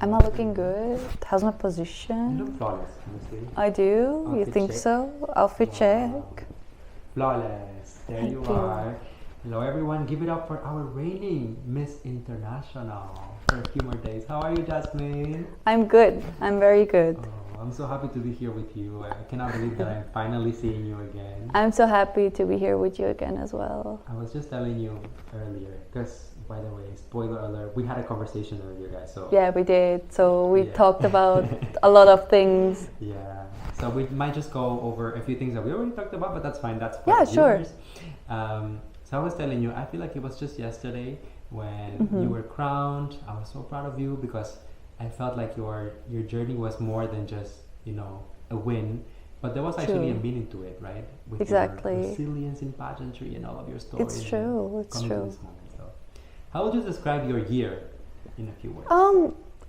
Am I looking good? How's my position? You look flawless, honestly. I do? You Outfit think check. so? Outfit Wow. check. Flawless. There Thank you you. are. Hello everyone, give it up for our reigning Miss International for a few more days. How are you, Jasmin? I'm good. I'm very good. Oh, I'm so happy to be here with you. I cannot believe that I'm finally seeing you again. I'm so happy to be here with you again as well. I was just telling you earlier, because by the way, spoiler alert, we had a conversation earlier, guys. So Yeah, we did. So we Yeah. talked about a lot of things. yeah, so we might just go over a few things that we already talked about, but that's fine. That's for Yeah, the sure. viewers. So I was telling you, I feel like it was just yesterday when Mm-hmm. you were crowned. I was so proud of you because I felt like your journey was more than just a win, but there was actually a True. meaning to it, right? With Exactly. your resilience in pageantry and all of your stories. It's true. and It's coming to true. this moment. So, how would you describe your year in a few words?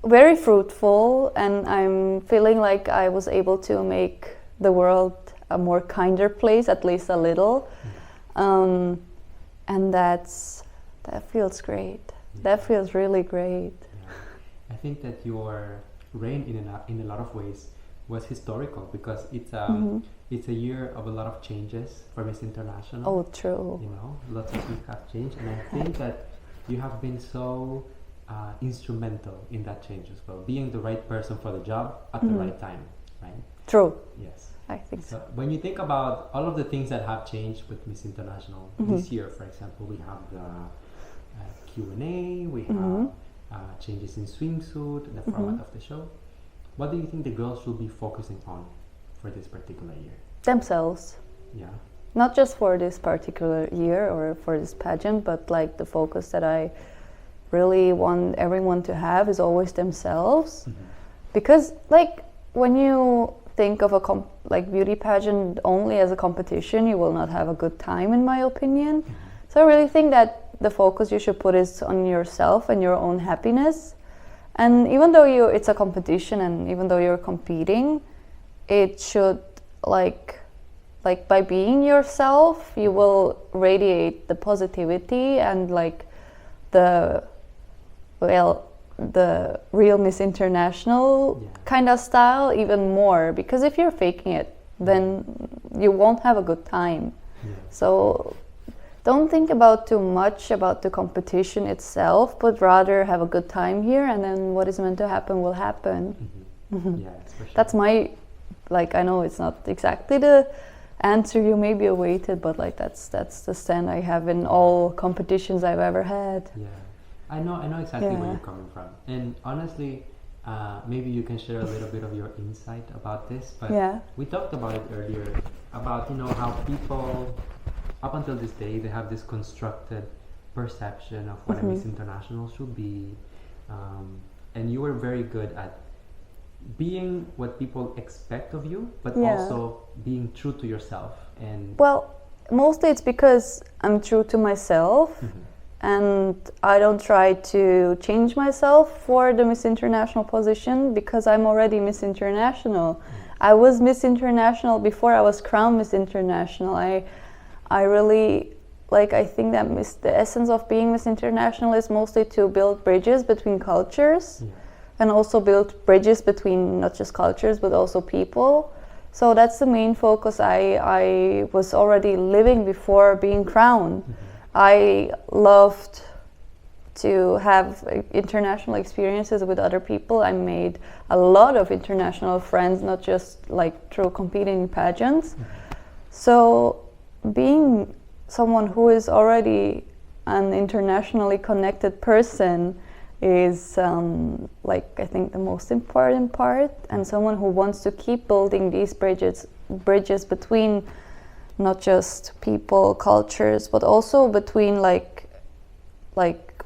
Very fruitful, and I'm feeling like I was able to make the world a more kinder place, at least a little. And that feels great. That feels really great. Yeah. I think that your reign in a lot of ways was historical because it's it's a year of a lot of changes for Miss International. Oh, true. Lots of things have changed, and I think that you have been so instrumental in that change as well, being the right person for the job at the right time, right? True. Yes. I think so. So when you think about all of the things that have changed with Miss International this year, for example, we have the Q&A, we have changes in swimsuit, the format of the show. What do you think the girls should be focusing on for this particular year? Themselves. Yeah. Not just for this particular year or for this pageant, but like the focus that I really want everyone to have is always themselves. Because like when you think of a beauty pageant only as a competition, you will not have a good time, in my opinion. So I really think that the focus you should put is on yourself and your own happiness. And even though it's a competition, and even though you're competing, it should like by being yourself, you will radiate the positivity and like the real Miss International kind of style even more, because if you're faking it, then you won't have a good time. So don't think about too much about the competition itself, but rather have a good time here, and then what is meant to happen will happen. Yeah, it's for sure. That's my, I know it's not exactly the answer you maybe awaited, but that's the stand I have in all competitions I've ever had. Yeah, I know exactly where you're coming from, and honestly, maybe you can share a little bit of your insight about this. But we talked about it earlier about how people up until this day they have this constructed perception of what a Miss International should be, and you were very good at being what people expect of you, but also being true to yourself. And well, mostly it's because I'm true to myself, and I don't try to change myself for the Miss International position, because I'm already Miss International. I was Miss International before I was crowned Miss International. I really I think that the essence of being Miss International is mostly to build bridges between cultures. And also build bridges between not just cultures but also people. So that's the main focus I was already living before being crowned. I loved to have international experiences with other people. I made a lot of international friends, not just through competing in pageants. So being someone who is already an internationally connected person is I think the most important part, and someone who wants to keep building these bridges between not just people, cultures, but also between like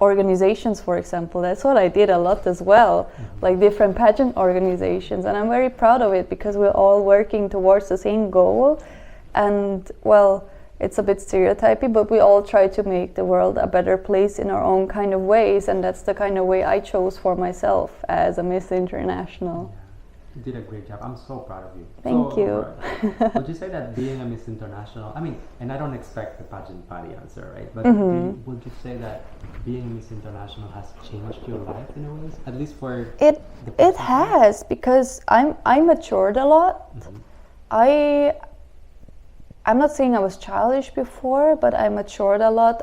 organizations, for example. That's what I did a lot as well, like different pageant organizations, and I'm very proud of it because we're all working towards the same goal. And well, it's a bit stereotypy, but we all try to make the world a better place in our own kind of ways, and that's the kind of way I chose for myself as a Miss International. You did a great job. I'm so proud of you. Thank you. Would you say that being a Miss International, I mean, and I don't expect the pageant party answer, right? But would you say that being a Miss International has changed your life in a way? At least for it has, because I matured a lot. I'm not saying I was childish before, but I matured a lot.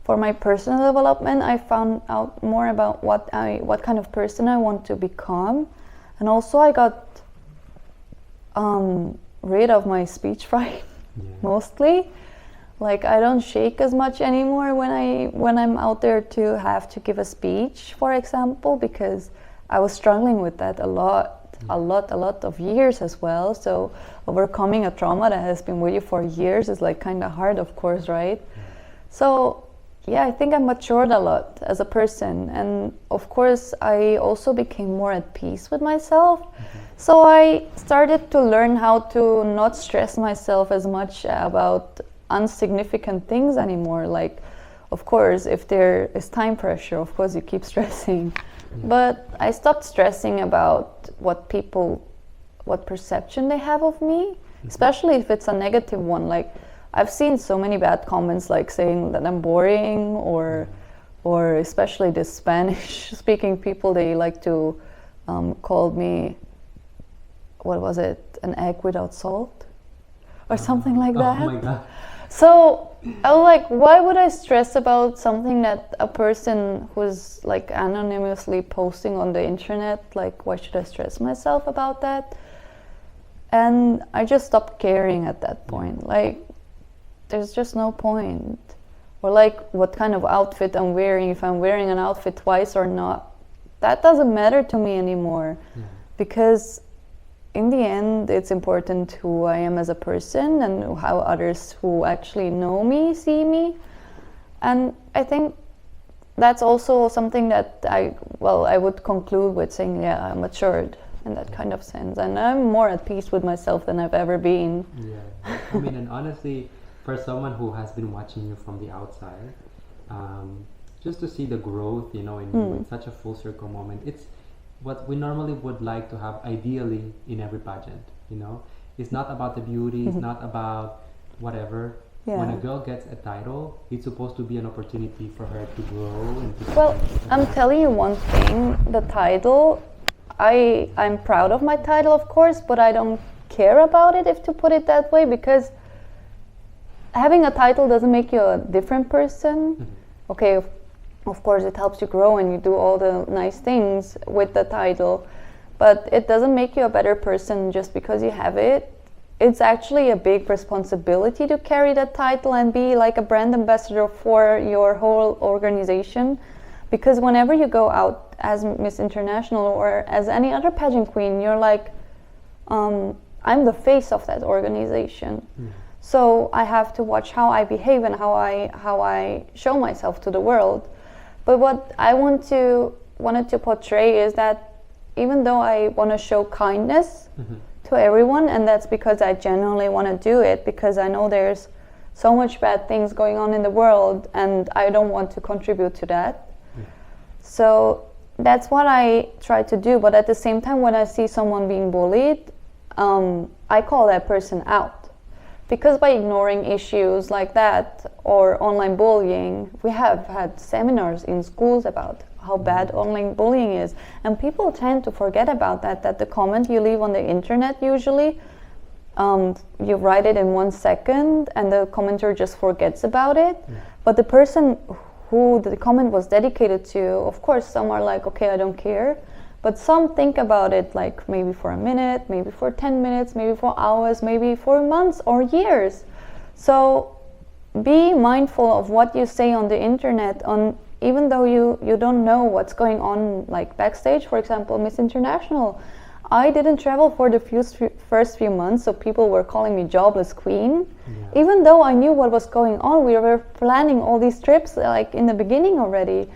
For my personal development, I found out more about what kind of person I want to become, and also I got rid of my speech fright mostly. Like I don't shake as much anymore when I'm out there to have to give a speech, for example, because I was struggling with that a lot of years as well. So overcoming a trauma that has been with you for years is like kind of hard, of course, right? So yeah, I think I matured a lot as a person, and of course I also became more at peace with myself. So I started to learn how to not stress myself as much about insignificant things anymore. Like, of course, if there is time pressure, of course you keep stressing. But I stopped stressing about what perception they have of me, especially if it's a negative one. Like, I've seen so many bad comments, like saying that I'm boring, or especially the Spanish-speaking people, they like to call me, what was it, an egg without salt, or something like that. Oh my God. So I was like, why would I stress about something that a person who's like anonymously posting on the internet? Like, why should I stress myself about that? And I just stopped caring at that point. Like, there's just no point. Or like what kind of outfit I'm wearing, if I'm wearing an outfit twice or not, that doesn't matter to me anymore. Because in the end, it's important who I am as a person and how others who actually know me see me. And I think that's also something that I would conclude with saying, yeah, I'm matured in that kind of sense. And I'm more at peace with myself than I've ever been. Yeah, I mean, and honestly, for someone who has been watching you from the outside, just to see the growth, in such a full circle moment, it's what we normally would like to have ideally in every pageant. It's not about the beauty, it's not about whatever. When a girl gets a title, it's supposed to be an opportunity for her to grow and to Well, I'm telling you one thing, the title, I'm proud of my title, of course, but I don't care about it, if to put it that way, because having a title doesn't make you a different person. Okay, of course it helps you grow and you do all the nice things with the title, but it doesn't make you a better person just because you have it. It's actually a big responsibility to carry that title and be like a brand ambassador for your whole organization, because whenever you go out as Miss International or as any other pageant queen, you're like, I'm the face of that organization. So I have to watch how I behave and how I show myself to the world. But what I wanted to portray is that even though I want to show kindness to everyone, and that's because I genuinely want to do it, because I know there's so much bad things going on in the world and I don't want to contribute to that. So that's what I try to do. But at the same time, when I see someone being bullied, I call that person out. Because by ignoring issues like that or online bullying, we have had seminars in schools about how bad online bullying is. And people tend to forget about that the comment you leave on the internet usually, you write it in 1 second and the commenter just forgets about it. But the person who the comment was dedicated to, of course, some are like, okay, I don't care. But some think about it like maybe for a minute, maybe for 10 minutes, maybe for hours, maybe for months or years. So be mindful of what you say on the internet, even though you don't know what's going on like backstage. For example, Miss International, I didn't travel for the first few months, so people were calling me jobless queen. Even though I knew what was going on, we were planning all these trips like in the beginning already.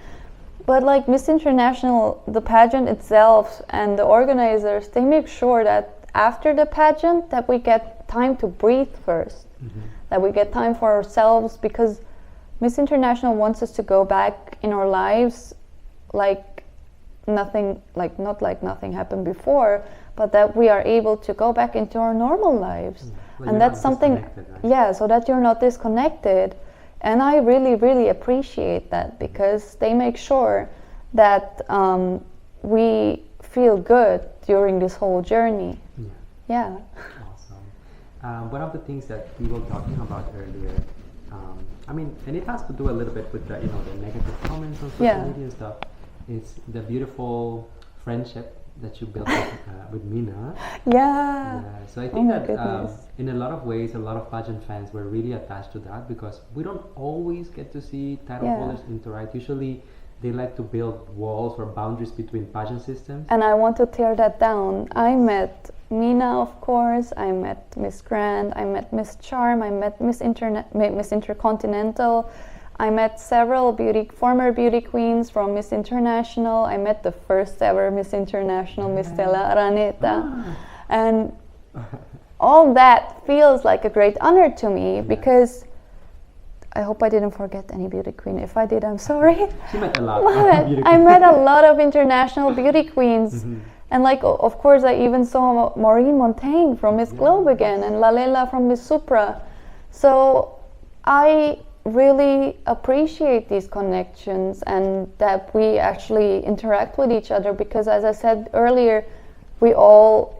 But like Miss International, the pageant itself and the organizers, they make sure that after the pageant that we get time to breathe first, that we get time for ourselves, because Miss International wants us to go back in our lives like nothing, not like nothing happened before, but that we are able to go back into our normal lives. Like and that's something, right? So that you're not disconnected. And I really, really appreciate that, because they make sure that we feel good during this whole journey. Yeah. Awesome. One of the things that we were talking about earlier, and it has to do a little bit with the negative comments on social media and stuff, is the beautiful friendship that you built with Mina. Yeah. So I think that in a lot of ways, a lot of pageant fans were really attached to that, because we don't always get to see title holders interact. Usually they like to build walls or boundaries between pageant systems. And I want to tear that down. I met Mina, of course. I met Miss Grand. I met Miss Charm. I met Miss Intercontinental. I met several former beauty queens from Miss International. I met the first ever Miss International, Miss Stella Araneta. And all that feels like a great honor to me, because I hope I didn't forget any beauty queen. If I did, I'm sorry. She met a lot. I met a lot of international beauty queens. And of course, I even saw Maureen Montaigne from Miss Globe again, and Lalela from Miss Supra. So I really appreciate these connections, and that we actually interact with each other, because as I said earlier,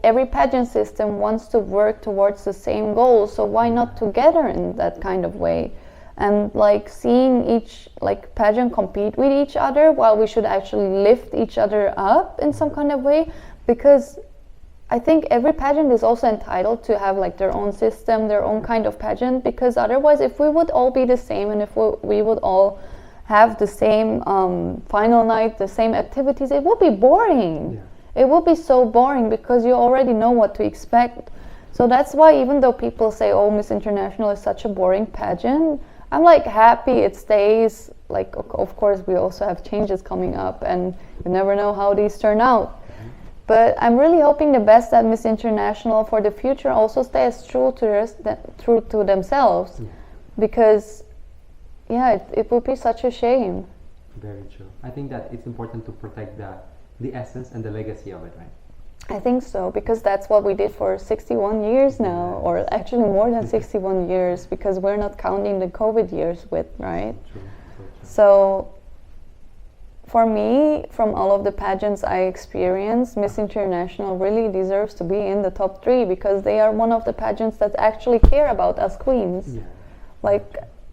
every pageant system wants to work towards the same goal, so why not together in that kind of way? And seeing each pageant compete with each other, while we should actually lift each other up in some kind of way, because I think every pageant is also entitled to have their own system, their own kind of pageant, because otherwise, if we would all be the same, and if we would all have the same final night, the same activities, it would be boring. It would be so boring, because you already know what to expect. So that's why, even though people say, oh, Miss International is such a boring pageant, I'm happy it stays. Of course, we also have changes coming up, and you never know how these turn out. But I'm really hoping the best that Miss International for the future also stays true to themselves, because it would be such a shame. Very true. I think that it's important to protect the essence and the legacy of it, right? I think so, because that's what we did for 61 years now, or actually more than 61 years, because we're not counting the COVID years right? True. So for me, from all of the pageants I experienced, Miss International really deserves to be in the top 3, because they are one of the pageants that actually care about us queens,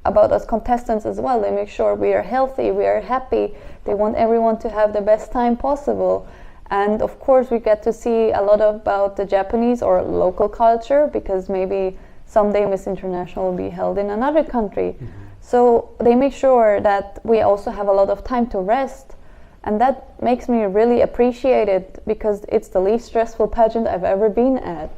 about us contestants as well. They make sure we are healthy, we are happy. They want everyone to have the best time possible. And of course, we get to see a lot about the Japanese or local culture, because maybe someday Miss International will be held in another country. So they make sure that we also have a lot of time to rest. And that makes me really appreciate it, because it's the least stressful pageant I've ever been at.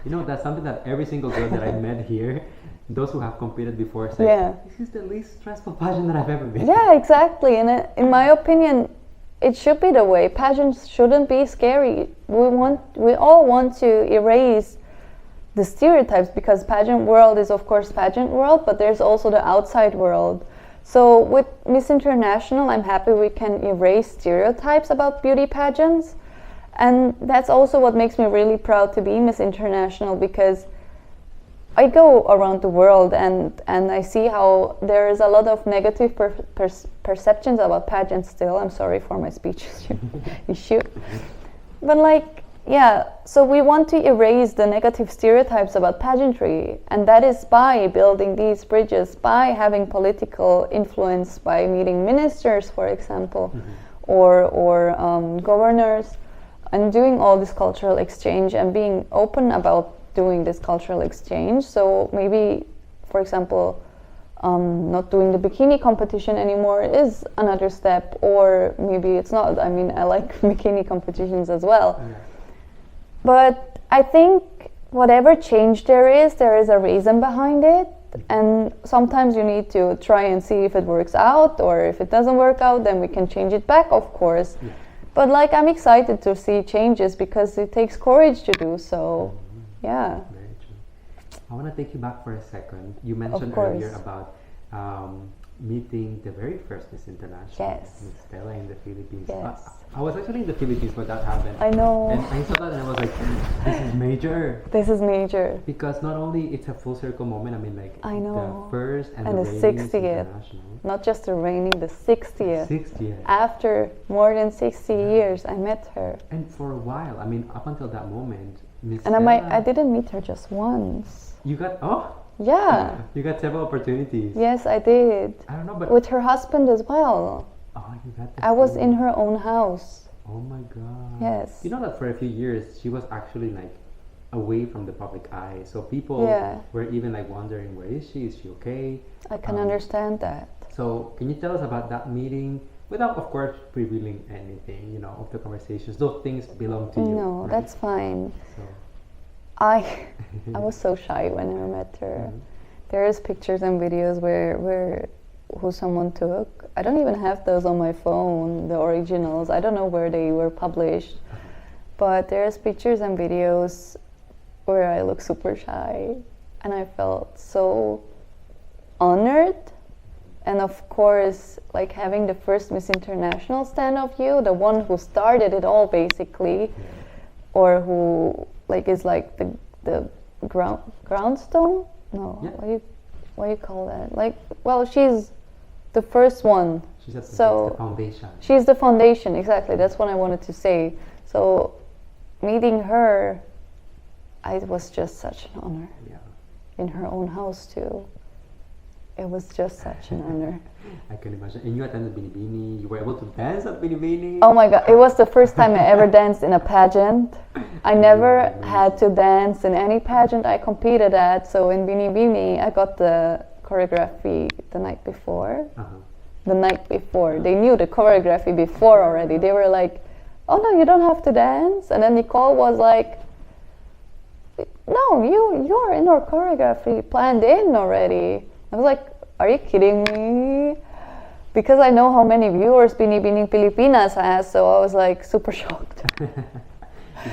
That's something that every single girl that I met here, those who have competed before, say, this is the least stressful pageant that I've ever been. Yeah, exactly. And in my opinion, it should be the way. Pageants shouldn't be scary. We all want to erase the stereotypes, because pageant world is of course pageant world, but there's also the outside world. So with Miss International, I'm happy we can erase stereotypes about beauty pageants. And that's also what makes me really proud to be Miss International, because I go around the world and I see how there is a lot of negative perceptions about pageants still. I'm sorry for my speech issue. But so we want to erase the negative stereotypes about pageantry, and that is by building these bridges, by having political influence, by meeting ministers, for example, or governors, and doing all this cultural exchange and being open about doing this cultural exchange. So maybe, for example, not doing the bikini competition anymore is another step, or maybe it's not. I mean, I like bikini competitions as well. But I think whatever change there is a reason behind it. And sometimes you need to try and see if it works out, or if it doesn't work out, then we can change it back, of course. But I'm excited to see changes, because it takes courage to do so. Yeah. Very true. I want to take you back for a second. You mentioned earlier about meeting the very first Miss International, Yes. Miss Stella in the Philippines. Yes. I was actually in the Philippines when that happened. I know. And I saw that and I was like, this is major. This is major. Because not only it's a full circle moment, I mean like I know. the first and And the the reigning Miss 60th. International. Not just the reigning, the 60th. 60th. After more than 60 years, I met her. And for a while, I mean up until that moment, Miss And Stella, I didn't meet her just once. you got Yeah. you got several opportunities. Yes, I did. I don't know, but With her husband as well. you got the I was feel. in her own house. Oh my god. Yes. You know that for a few years she was actually like away from the public eye. So people Yeah. were even like wondering, where is she? Is she okay? I can understand that. So can you tell us about that meeting without of course revealing anything, of the conversations? Those things belong to you. No, right? that's fine. So I was so shy when I met her. There is pictures and videos where who someone took. I don't even have those on my phone, the originals. I don't know where they were published. But there's pictures and videos where I look super shy, and I felt so honored. And of course, like having the first Miss International stand of you, the one who started it all basically, or who like is like the groundstone? No, Yeah. what do you call that? Like, well, she's the first one. she's at So- the foundation. She's the foundation, exactly. That's what I wanted to say. So, meeting her, it was just such an honor. Yeah. In her own house too. It was just such an honor. I can imagine. And you attended Binibini. You were able to dance at Binibini. Oh my god, it was the first time I ever danced in a pageant. I never had to dance in any pageant I competed at. So in Binibini, I got the choreography the night before. The night before. They knew the choreography before already. They were like, oh no, you don't have to dance. And then Nicole was like, no, you're in our choreography planned in already. I was like, are you kidding me? Because I know how many viewers Binibining Pilipinas has, so I was like super shocked. You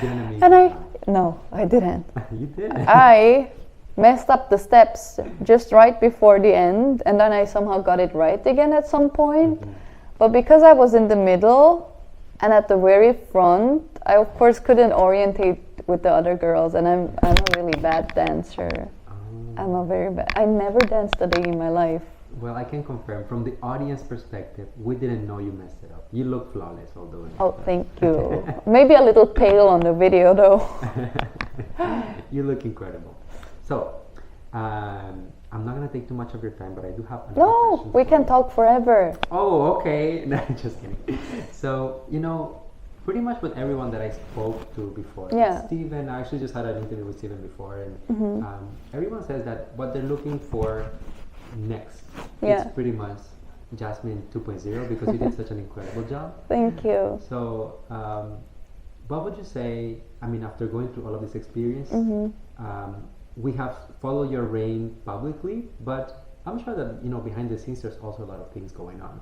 did an amazing And job. no, I didn't. You did. I messed up the steps just right before the end, and then I somehow got it right again at some point. But because I was in the middle and at the very front, I of course couldn't orientate with the other girls, and I'm a really bad dancer. I'm a very bad. I never danced a day in my life. Well, I can confirm from the audience perspective, we didn't know you messed it up. You look flawless while doing it. Oh, thank you. Maybe a little pale on the video though. You look incredible. So, I'm not gonna take too much of your time, but I do have another No, question we for can you. talk forever. Oh, okay. No, just kidding. So, pretty much with everyone that I spoke to before, Yeah. Steven, I actually just had an interview with Steven before, and everyone says that what they're looking for next Yeah. is pretty much Jasmin 2.0 because you did such an incredible job. Thank you. So, what would you say? I mean, after going through all of this experience, we have followed your reign publicly, but I'm sure that behind the scenes there's also a lot of things going on.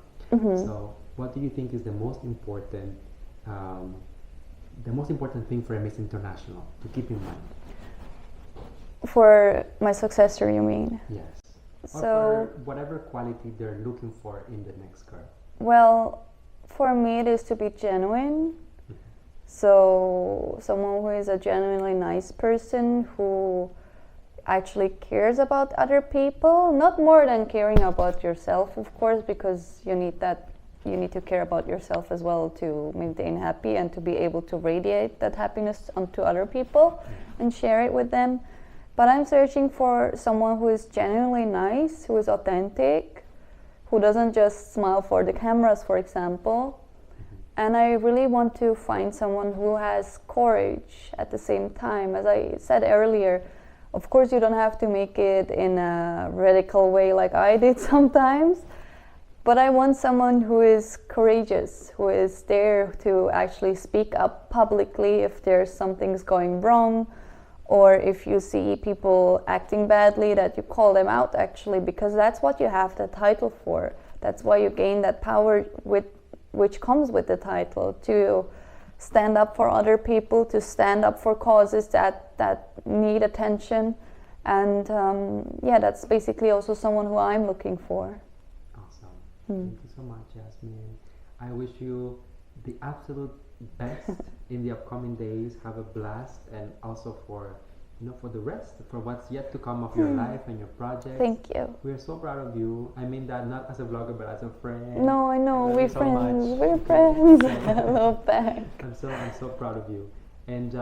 So, what do you think is the most important thing for a Miss International to keep in mind? For my successor, you mean? Yes. Or So, for whatever quality they're looking for in the next girl. well, for me, it is to be genuine. So, someone who is a genuinely nice person who actually cares about other people, not more than caring about yourself, of course, because you need that. You need to care about yourself as well to maintain happy and to be able to radiate that happiness onto other people and share it with them. But I'm searching for someone who is genuinely nice, who is authentic, who doesn't just smile for the cameras, for example. And I really want to find someone who has courage at the same time. As I said earlier, of course you don't have to make it in a radical way like I did sometimes, but I want someone who is courageous, who is there to actually speak up publicly if there's something's going wrong, or if you see people acting badly, that you call them out actually, because that's what you have the title for. That's why you gain that power which comes with the title, to stand up for other people, to stand up for causes that need attention. And that's basically also someone who I'm looking for. Awesome. Thank you so much, Jasmin. I wish you the absolute best in the upcoming days. Have a blast, and also for for the rest, for what's yet to come of your life and your projects. Thank you. We're so proud of you. I mean that not as a vlogger, but as a friend. No, I know. We're so friends. much. We're friends. I love that. I'm so proud of you, and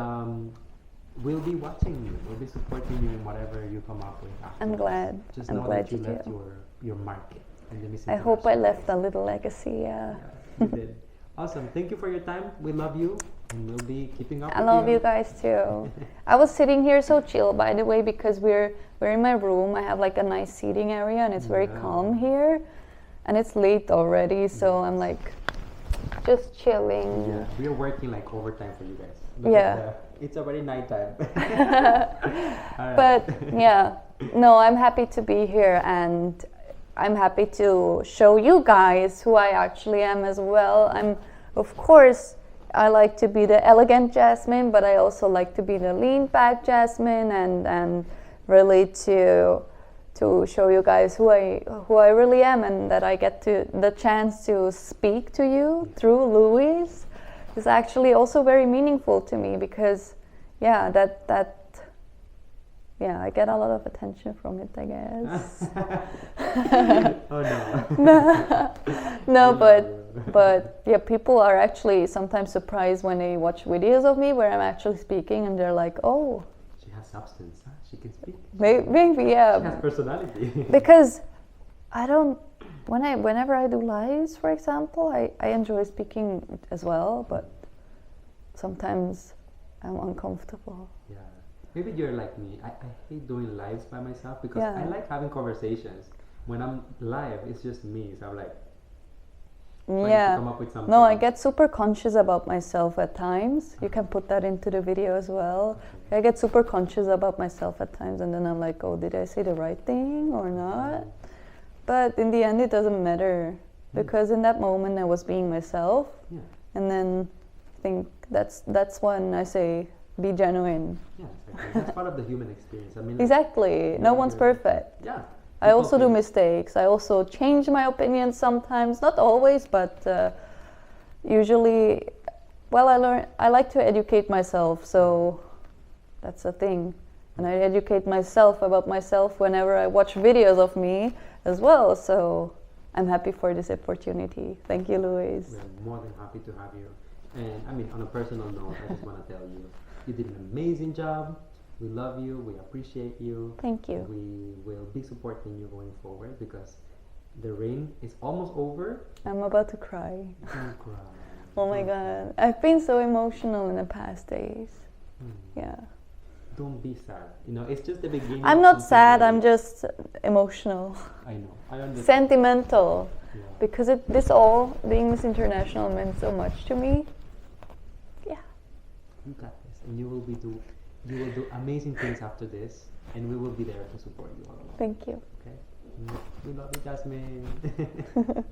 we'll be watching you. We'll be supporting you in whatever you come up with. I'm glad. Just I'm know glad that you you left do. your mark in the Miss I hope I International. left a little legacy. Yeah, you did. Awesome. Thank you for your time. We love you, and we'll be keeping up. I with love you guys too. I was sitting here so chill, by the way, because we're in my room. I have like a nice seating area, and it's very calm here, and it's late already, so I'm like just chilling. Yeah, we are working like overtime for you guys. Yeah. It's already nighttime. Alright. But yeah, no, I'm happy to be here, and I'm happy to show you guys who I actually am as well. Of course, I like to be the elegant Jasmin, but I also like to be the lean back Jasmin, and really to show you guys who I really am, and that I get the chance to speak to you through Louise is actually also very meaningful to me, because yeah, I get a lot of attention from it, I guess. Oh no. No, but yeah, people are actually sometimes surprised when they watch videos of me where I'm actually speaking, and they're like, "Oh, she has substance. Huh? She can speak. maybe yeah." She has personality. Because I don't. Whenever I do lives, for example, I enjoy speaking as well, but sometimes I'm uncomfortable. Yeah. Maybe you're like me. I hate doing lives by myself because Yeah. I like having conversations. When I'm live, it's just me. So I'm like trying to come up with something. No, I get super conscious about myself at times. You can put that into the video as well. Okay. I get super conscious about myself at times, and then I'm like, oh, did I say the right thing or not? But in the end, it doesn't matter, because in that moment I was being myself. Yeah. And then I think that's when I say, be genuine. Yeah, exactly. That's part of the human experience. I mean, like, Exactly. No one's perfect. Yeah. I also do People mistakes. I also change my opinions sometimes, not always, but usually. Well, I like to educate myself, so that's a thing. And I educate myself about myself whenever I watch videos of me as well. So I'm happy for this opportunity. Thank you, Louise. We're more than happy to have you. And I mean, on a personal note, I just want to tell you, you did an amazing job. We love you. We appreciate you. Thank you. We will be supporting you going forward, because the rain is almost over. I'm about to cry. Don't cry. Oh my Don't cry. God. I've been so emotional in the past days. Yeah. Don't be sad. It's just the beginning. I'm of not something sad, great. I'm just emotional. I know. I understand. Sentimental. Yeah. Because this all, being Miss International, meant so much to me. Yeah. You got this, and you will do amazing things after this, and we will be there to support you all along. Thank you. Okay. We love you, Jasmin.